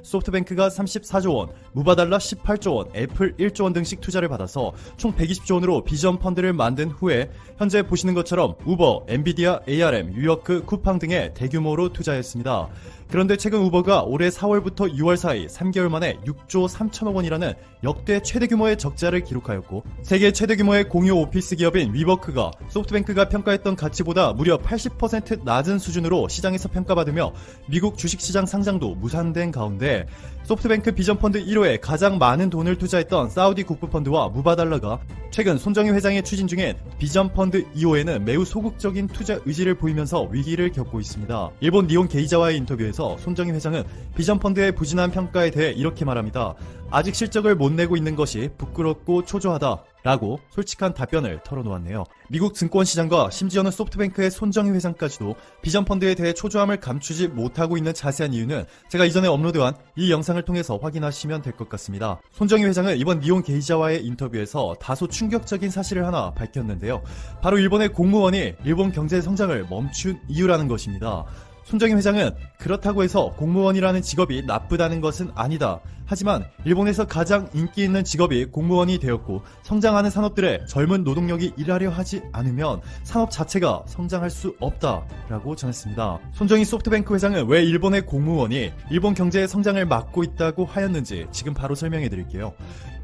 소프트뱅크가 34조 원, 무바달라 18조 원, 애플 1조 원 등씩 투자를 받아서 총 120조 원으로 비전 펀드를 만든 후에 현재 보시는 것처럼 우버, 엔비디아, ARM, 뉴요크, 쿠팡 등에 대규모로 투자했습니다. 그런데 최근 우버가 올해 4월부터 6월 사이 3개월 만에 6조 3천억 원이라는 역대 최대 규모의 적자를 기록하였고, 세계 최대 규모의 공유 오피스 기업인 위버크가 소프트뱅크가 평가했던 가치보다 무려 80% 낮은 수준으로 시장에서 평가받으며 미국 주식시장 상장도 무산된 가운데, 소프트뱅크 비전펀드 1호에 가장 많은 돈을 투자했던 사우디 국부펀드와 무바달라가 최근 손정희 회장이 추진 중인 비전펀드 2호에는 매우 소극적인 투자 의지를 보이면서 위기를 겪고 있습니다. 일본 니혼 게이자와의 인터뷰에서 손정희 회장은 비전펀드의 부진한 평가에 대해 이렇게 말합니다. 아직 실적을 못 내고 있는 것이 부끄럽고 초조하다 라고 솔직한 답변을 털어놓았네요. 미국 증권시장과 심지어는 소프트뱅크의 손정희 회장까지도 비전펀드에 대해 초조함을 감추지 못하고 있는 자세한 이유는 제가 이전에 업로드한 이 영상을 통해서 확인하시면 될 것 같습니다. 손정희 회장은 이번 니혼 게이자와의 인터뷰에서 다소 충격적인 사실을 하나 밝혔는데요. 바로 일본의 공무원이 일본 경제 성장을 멈춘 이유라는 것입니다. 손정희 회장은 그렇다고 해서 공무원이라는 직업이 나쁘다는 것은 아니다. 하지만 일본에서 가장 인기 있는 직업이 공무원이 되었고, 성장하는 산업들의 젊은 노동력이 일하려 하지 않으면 산업 자체가 성장할 수 없다라고 전했습니다. 손정희 소프트뱅크 회장은 왜 일본의 공무원이 일본 경제의 성장을 막고 있다고 하였는지 지금 바로 설명해 드릴게요.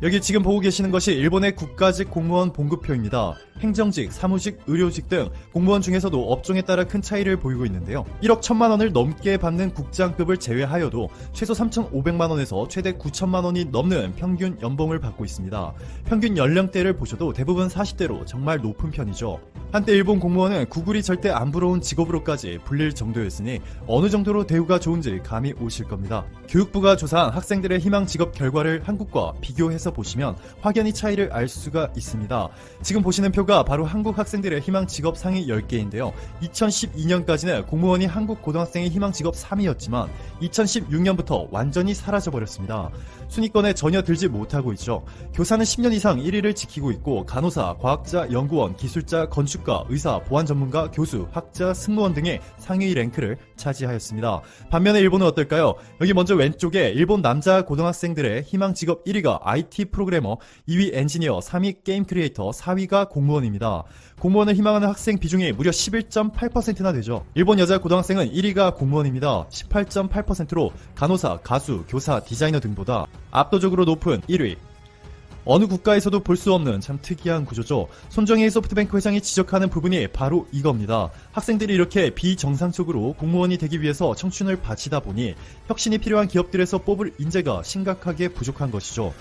여기 지금 보고 계시는 것이 일본의 국가직 공무원 봉급표입니다. 행정직, 사무직, 의료직 등 공무원 중에서도 업종에 따라 큰 차이를 보이고 있는데요. 1억 1천만 원을 넘게 받는 국장급을 제외하여도 최소 3,500만 원에서 최대 9천만 원이 넘는 평균 연봉을 받고 있습니다. 평균 연령대를 보셔도 대부분 40대로 정말 높은 편이죠. 한때 일본 공무원은 구글이 절대 안 부러운 직업으로까지 불릴 정도였으니 어느 정도로 대우가 좋은지 감이 오실 겁니다. 교육부가 조사한 학생들의 희망 직업 결과를 한국과 비교해서 보시면 확연히 차이를 알 수가 있습니다. 지금 보시는 표가 바로 한국 학생들의 희망 직업 상위 10개인데요. 2012년까지는 공무원이 한국 고등학생의 희망 직업 3위였지만 2016년부터 완전히 사라져버렸습니다. 순위권에 전혀 들지 못하고 있죠. 교사는 10년 이상 1위를 지키고 있고, 간호사, 과학자, 연구원, 기술자, 건축가, 의사, 보안 전문가, 교수, 학자, 승무원 등의 상위 랭크를 차지하였습니다. 반면에 일본은 어떨까요? 여기 먼저 왼쪽에 일본 남자 고등학생들의 희망 직업 1위가 IT 프로그래머, 2위 엔지니어, 3위 게임 크리에이터, 4위가 공무원입니다. 공무원을 희망하는 학생 비중이 무려 11.8%나 되죠. 일본 여자 고등학생은 1위가 공무원입니다. 18.8%로 간호사, 가수, 교사, 디자이너 등보다 압도적으로 높은 1위. 어느 국가에서도 볼 수 없는 참 특이한 구조죠. 손정희 소프트뱅크 회장이 지적하는 부분이 바로 이겁니다. 학생들이 이렇게 비정상적으로 공무원이 되기 위해서 청춘을 바치다 보니 혁신이 필요한 기업들에서 뽑을 인재가 심각하게 부족한 것이죠.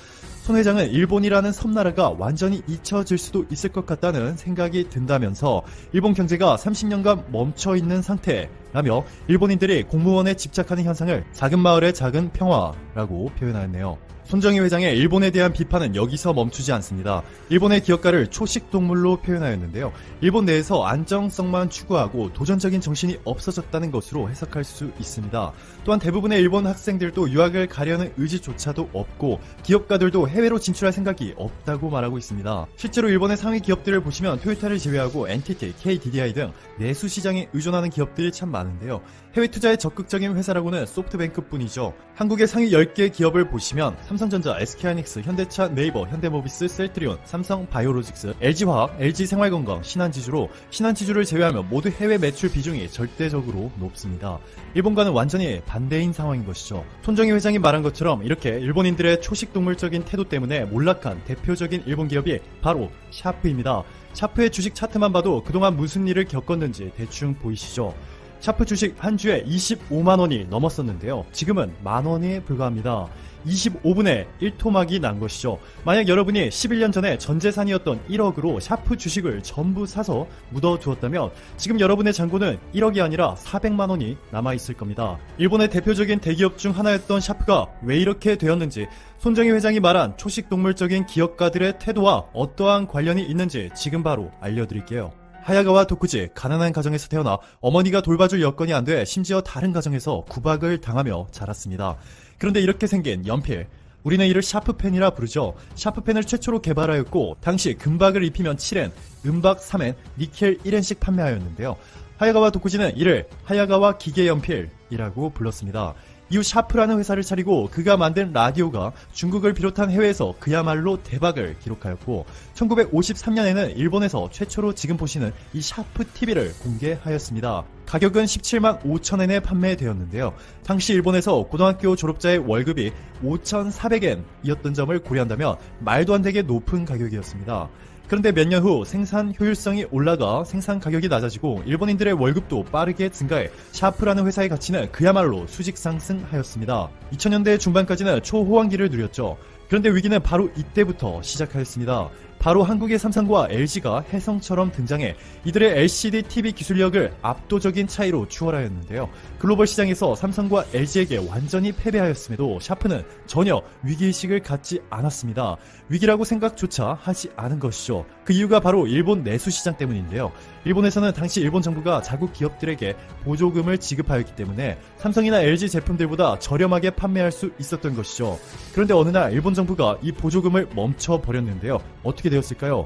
손 회장은 일본이라는 섬나라가 완전히 잊혀질 수도 있을 것 같다는 생각이 든다면서 일본 경제가 30년간 멈춰있는 상태라며 일본인들이 공무원에 집착하는 현상을 작은 마을의 작은 평화라고 표현하였네요. 손정희 회장의 일본에 대한 비판은 여기서 멈추지 않습니다. 일본의 기업가를 초식동물로 표현하였는데요. 일본 내에서 안정성만 추구하고 도전적인 정신이 없어졌다는 것으로 해석할 수 있습니다. 또한 대부분의 일본 학생들도 유학을 가려는 의지조차도 없고, 기업가들도 해외로 진출할 생각이 없다고 말하고 있습니다. 실제로 일본의 상위 기업들을 보시면 토요타를 제외하고 NTT, KDDI 등 내수 시장에 의존하는 기업들이 참 많은데요. 해외 투자에 적극적인 회사라고는 소프트뱅크뿐이죠. 한국의 상위 10개 기업을 보시면 삼성전자, SK하이닉스, 현대차, 네이버, 현대모비스, 셀트리온, 삼성바이오로직스, LG화학, LG생활건강, 신한지주로 신한지주를 제외하면 모두 해외 매출 비중이 절대적으로 높습니다. 일본과는 완전히 반대인 상황인 것이죠. 손정희 회장이 말한 것처럼 이렇게 일본인들의 초식동물적인 태도 때문에 몰락한 대표적인 일본 기업이 바로 샤프입니다. 샤프의 주식 차트만 봐도 그동안 무슨 일을 겪었는지 대충 보이시죠? 샤프 주식 한 주에 25만원이 넘었었는데요. 지금은 만원에 불과합니다. 25분에 1토막이 난 것이죠. 만약 여러분이 11년 전에 전 재산이었던 1억으로 샤프 주식을 전부 사서 묻어두었다면 지금 여러분의 잔고는 1억이 아니라 400만원이 남아있을 겁니다. 일본의 대표적인 대기업 중 하나였던 샤프가 왜 이렇게 되었는지, 손정희 회장이 말한 초식동물적인 기업가들의 태도와 어떠한 관련이 있는지 지금 바로 알려드릴게요. 하야가와 도쿠지, 가난한 가정에서 태어나 어머니가 돌봐줄 여건이 안 돼 심지어 다른 가정에서 구박을 당하며 자랐습니다. 그런데 이렇게 생긴 연필, 우리는 이를 샤프펜이라 부르죠. 샤프펜을 최초로 개발하였고 당시 금박을 입히면 7엔, 은박 3엔, 니켈 1엔씩 판매하였는데요. 하야가와 도쿠지는 이를 하야가와 기계연필이라고 불렀습니다. 이후 샤프라는 회사를 차리고 그가 만든 라디오가 중국을 비롯한 해외에서 그야말로 대박을 기록하였고 1953년에는 일본에서 최초로 지금 보시는 이 샤프 TV를 공개하였습니다. 가격은 17만 5천엔에 판매되었는데요. 당시 일본에서 고등학교 졸업자의 월급이 5,400엔이었던 점을 고려한다면 말도 안 되게 높은 가격이었습니다. 그런데 몇 년 후 생산 효율성이 올라가 생산 가격이 낮아지고 일본인들의 월급도 빠르게 증가해 샤프라는 회사의 가치는 그야말로 수직 상승하였습니다. 2000년대 중반까지는 초호황기를 누렸죠. 그런데 위기는 바로 이때부터 시작하였습니다. 바로 한국의 삼성과 LG가 혜성처럼 등장해 이들의 LCD TV 기술력을 압도적인 차이로 추월하였는데요. 글로벌 시장에서 삼성과 LG에게 완전히 패배하였음에도 샤프는 전혀 위기의식을 갖지 않았습니다. 위기라고 생각조차 하지 않은 것이죠. 그 이유가 바로 일본 내수 시장 때문인데요. 일본에서는 당시 일본 정부가 자국 기업들에게 보조금을 지급하였기 때문에 삼성이나 LG 제품들보다 저렴하게 판매할 수 있었던 것이죠. 그런데 어느 날 일본 정부가 이 보조금을 멈춰버렸는데요. 어떻게 되었을까요?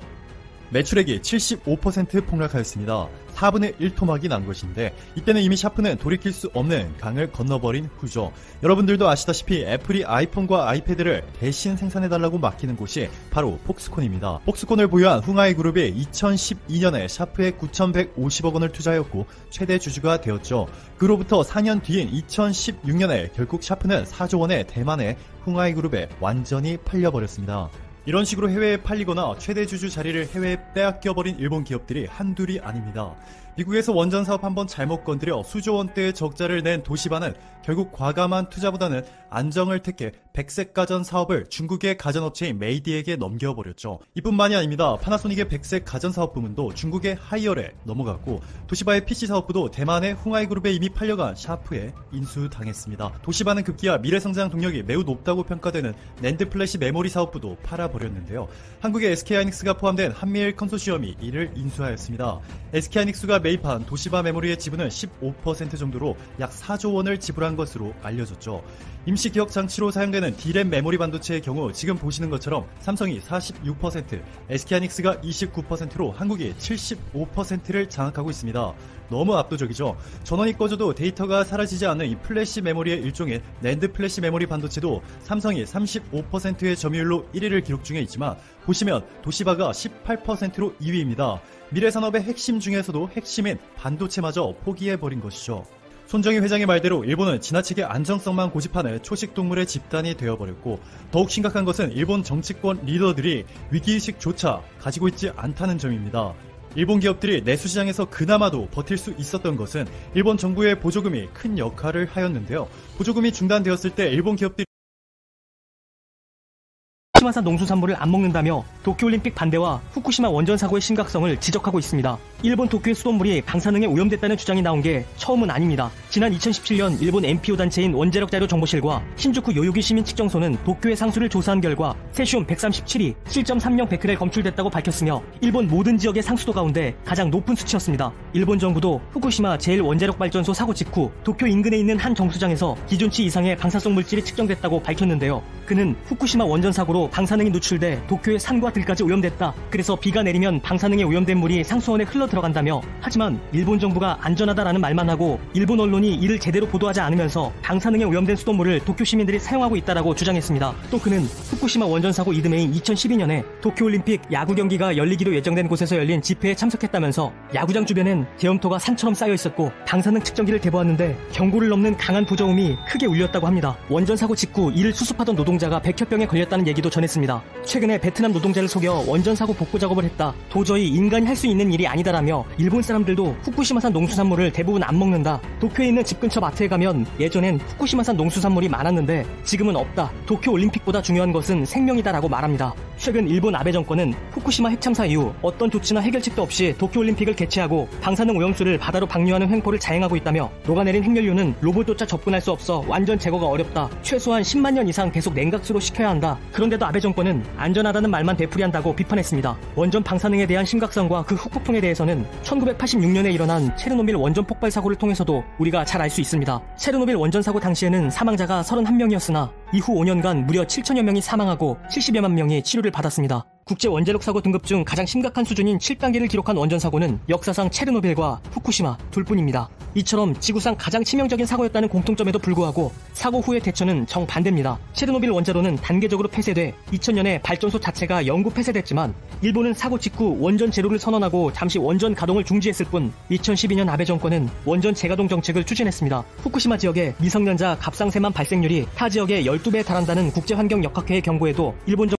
매출액이 75% 폭락하였습니다. 4분의 1 토막이 난 것인데 이때는 이미 샤프는 돌이킬 수 없는 강을 건너버린 후죠. 여러분들도 아시다시피 애플이 아이폰과 아이패드를 대신 생산해달라고 맡기는 곳이 바로 폭스콘입니다. 폭스콘을 보유한 흉하이 그룹이 2012년에 샤프에 9,150억 원을 투자하였고 최대 주주가 되었죠. 그로부터 4년 뒤인 2016년에 결국 샤프는 4조 원의 대만의 흉하이 그룹에 완전히 팔려버렸습니다. 이런 식으로 해외에 팔리거나 최대 주주 자리를 해외에 빼앗겨버린 일본 기업들이 한둘이 아닙니다. 미국에서 원전 사업 한번 잘못 건드려 수조 원대의 적자를 낸 도시바는 결국 과감한 투자보다는 안정을 택해 백색 가전 사업을 중국의 가전업체인 메이디에게 넘겨버렸죠. 이뿐만이 아닙니다. 파나소닉의 백색 가전 사업 부문도 중국의 하이얼에 넘어갔고 도시바의 PC 사업부도 대만의 흉하이 그룹에 이미 팔려간 샤프에 인수당했습니다. 도시바는 급기야 미래성장 동력이 매우 높다고 평가되는 낸드 플래시 메모리 사업부도 팔아버렸는데요. 한국의 SK하이닉스가 포함된 한미일 컨소시엄이 이를 인수하였습니다. SK하이닉스가 매입한 도시바 메모리의 지분은 15% 정도로 약 4조 원을 지불한 것으로 알려졌죠. 임시 기억 장치로 사용되는 D램 메모리 반도체의 경우 지금 보시는 것처럼 삼성이 46%, SK하이닉스가 29%로 한국이 75%를 장악하고 있습니다. 너무 압도적이죠. 전원이 꺼져도 데이터가 사라지지 않는 이 플래시 메모리의 일종인 낸드 플래시 메모리 반도체도 삼성이 35%의 점유율로 1위를 기록 중에 있지만 보시면 도시바가 18%로 2위입니다. 미래산업의 핵심 중에서도 핵심인 반도체마저 포기해버린 것이죠. 손정희 회장의 말대로 일본은 지나치게 안정성만 고집하는 초식동물의 집단이 되어버렸고 더욱 심각한 것은 일본 정치권 리더들이 위기의식조차 가지고 있지 않다는 점입니다. 일본 기업들이 내수시장에서 그나마도 버틸 수 있었던 것은 일본 정부의 보조금이 큰 역할을 하였는데요. 보조금이 중단되었을 때 일본 기업들이 후쿠시마산 농수산물을 안 먹는다며 도쿄올림픽 반대와 후쿠시마 원전 사고의 심각성을 지적하고 있습니다. 일본 도쿄의 수돗물이 방사능에 오염됐다는 주장이 나온 게 처음은 아닙니다. 지난 2017년 일본 NPO 단체인 원자력 자료 정보실과 신주쿠 요요기 시민 측정소는 도쿄의 상수를 조사한 결과 세슘 137이 7.30베크렐 검출됐다고 밝혔으며 일본 모든 지역의 상수도 가운데 가장 높은 수치였습니다. 일본 정부도 후쿠시마 제1원자력발전소 사고 직후 도쿄 인근에 있는 한 정수장에서 기준치 이상의 방사성 물질이 측정됐다고 밝혔는데요. 그는 후쿠시마 원전 사고로 방사능이 누출돼 도쿄의 산과 들까지 오염됐다. 그래서 비가 내리면 방사능에 오염된 물이 상수원에 흘러 들어간다며 하지만 일본 정부가 안전하다라는 말만 하고 일본 언론이 이를 제대로 보도하지 않으면서 방사능에 오염된 수돗물을 도쿄 시민들이 사용하고 있다라고 주장했습니다. 또 그는 후쿠시마 원전 사고 이듬해인 2012년에 도쿄올림픽 야구 경기가 열리기로 예정된 곳에서 열린 집회에 참석했다면서 야구장 주변엔 계엄토가 산처럼 쌓여 있었고 방사능 측정기를 대보았는데 경고를 넘는 강한 부저음이 크게 울렸다고 합니다. 원전 사고 직후 이를 수습하던 노동자가 백혈병에 걸렸다는 얘기도 전했습니다. 최근에 베트남 노동자를 속여 원전 사고 복구 작업을 했다. 도저히 인간이 할 수 있는 일이 아니다라며 일본 사람들도 후쿠시마산 농수산물을 대부분 안 먹는다. 도쿄에 있는 집 근처 마트에 가면 예전엔 후쿠시마산 농수산물이 많았는데 지금은 없다. 도쿄 올림픽보다 중요한 것은 생명이다라고 말합니다. 최근 일본 아베 정권은 후쿠시마 핵참사 이후 어떤 조치나 해결책도 없이 도쿄 올림픽을 개최하고 방사능 오염수를 바다로 방류하는 횡포를 자행하고 있다며 녹아내린 핵연료는 로봇조차 접근할 수 없어 완전 제거가 어렵다. 최소한 10만 년 이상 계속 냉각수로 식혀야 한다. 그런데도 아베 정권은 안전하다는 말만 되풀이한다고 비판했습니다. 원전 방사능에 대한 심각성과 그 후폭풍에 대해서는 1986년에 일어난 체르노빌 원전 폭발 사고를 통해서도 우리가 잘 알 수 있습니다. 체르노빌 원전 사고 당시에는 사망자가 31명이었으나 이후 5년간 무려 7천여 명이 사망하고 70여만 명이 치료를 받았습니다. 국제 원자력 사고 등급 중 가장 심각한 수준인 7단계를 기록한 원전 사고는 역사상 체르노빌과 후쿠시마 둘뿐입니다. 이처럼 지구상 가장 치명적인 사고였다는 공통점에도 불구하고 사고 후의 대처는 정반대입니다. 체르노빌 원자로는 단계적으로 폐쇄돼 2000년에 발전소 자체가 영구 폐쇄됐지만 일본은 사고 직후 원전 제로를 선언하고 잠시 원전 가동을 중지했을 뿐 2012년 아베 정권은 원전 재가동 정책을 추진했습니다. 후쿠시마 지역의 미성년자 갑상쇠만 발생률이 타 지역의 12배에 달한다는 국제환경역학회의 경고에도 일본